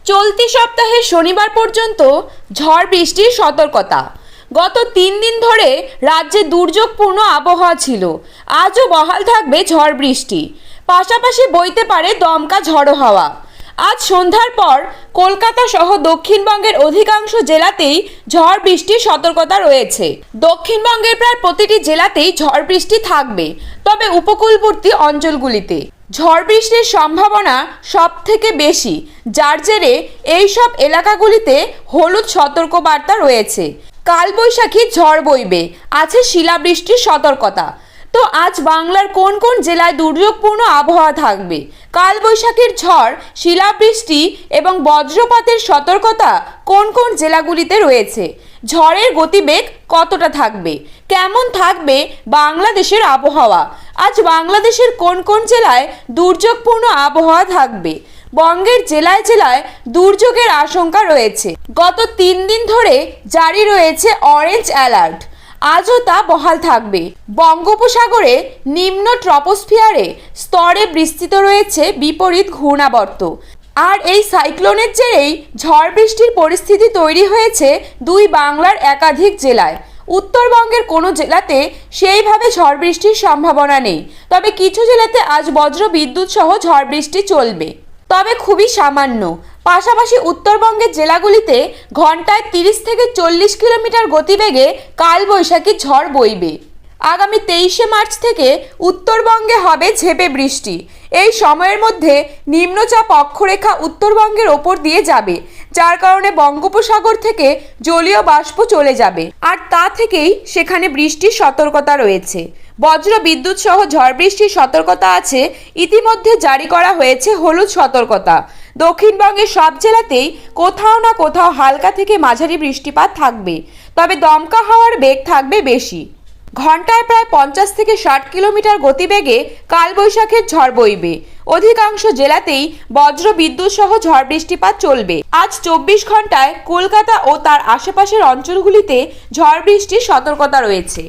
চলতি সপ্তাহে শনিবার পর্যন্ত ঝড় বৃষ্টির সতর্কতা। গত 3 দিন ধরে রাজ্যে দুর্যোগপূর্ণ আবহাওয়া ছিল। আজও বহাল থাকবে ঝড় বৃষ্টি, পাশাপাশি বইতে পারে দমকা ঝড়ো হাওয়া। আজ সন্ধ্যার পর কলকাতা সহ দক্ষিণবঙ্গের অধিকাংশ জেলাতেই ঝড় বৃষ্টির সতর্কতা রয়েছে। দক্ষিণবঙ্গের প্রায় প্রতিটি জেলাতেই ঝড় বৃষ্টি থাকবে, তবে উপকূলবর্তী অঞ্চলগুলিতে ঝড় বৃষ্টির সম্ভাবনা সব থেকে বেশি, যার জেরে এইসব এলাকাগুলিতে হলুদ সতর্কবার্তা রয়েছে। কালবৈশাখী ঝড় বইবে, আছে শিলাবৃষ্টির সতর্কতা। তো আজ বাংলার কোন কোন জেলায় দুর্যোগপূর্ণ আবহাওয়া থাকবে, কালবৈশাখীর ঝড়, শিলাবৃষ্টি এবং বজ্রপাতের সতর্কতা কোন কোন জেলাগুলিতে রয়েছে, ঝড়ের গতিবেগ কতটা থাকবে, কেমন থাকবে বাংলাদেশের আবহাওয়া, আজ বাংলাদেশের কোন কোন জেলায় দুর্যোগপূর্ণ আবহাওয়া থাকবে, বঙ্গের জেলায় জেলায় দুর্যোগের আশঙ্কা রয়েছে। গত 3 দিন ধরে জারি রয়েছে অরেঞ্জ অ্যালার্ট, আজও তা বহাল থাকবে। বঙ্গোপসাগরে নিম্ন ট্রপোস্ফিয়ারে স্তরে বিস্তৃত রয়েছে বিপরীত ঘূর্ণাবর্ত, আর এই সাইক্লোনের জেরেই ঝড় বৃষ্টির পরিস্থিতি তৈরি হয়েছে দুই বাংলার একাধিক জেলায়। উত্তরবঙ্গের কোনো জেলাতে সেইভাবে ঝড় বৃষ্টির সম্ভাবনা নেই, তবে কিছু জেলাতে আজ বজ্র বিদ্যুৎ সহ ঝড় বৃষ্টি চলবে, তবে খুবই সামান্য। পাশাপাশি উত্তরবঙ্গের জেলাগুলিতে ঘন্টায় 30 থেকে 40 কিলোমিটার গতিবেগে কালবৈশাখী ঝড় বইবে। আগামী 23শে মার্চ থেকে উত্তরবঙ্গে হবে ঝেঁপে বৃষ্টি। এই সময়ের মধ্যে নিম্নচাপ অক্ষরেখা উত্তরবঙ্গের ওপর দিয়ে যাবে, যার কারণে বঙ্গোপসাগর থেকে জলীয় বাষ্প চলে যাবে, আর তা থেকেই সেখানে বৃষ্টির সতর্কতা রয়েছে। বজ্র বিদ্যুৎ সহ ঝড় বৃষ্টির সতর্কতা আছে। ইতিমধ্যে জারি করা হয়েছে হলুদ সতর্কতা। দক্ষিণবঙ্গের সব জেলাতেই কোথাও না কোথাও হালকা থেকে মাঝারি বৃষ্টিপাত থাকবে, তবে দমকা হাওয়ার বেগ থাকবে বেশি। ঘন্টায় প্রায় 50 থেকে 60 কিলোমিটার গতিবেগে কালবৈশাখীর ঝড় বইবে। অধিকাংশ জেলাতেই বজ্র বিদ্যুৎ সহ ঝড় বৃষ্টিপাত চলবে। আজ 24 ঘন্টায় কলকাতা ও তার আশেপাশের অঞ্চলগুলিতে ঝড় বৃষ্টির সতর্কতা রয়েছে।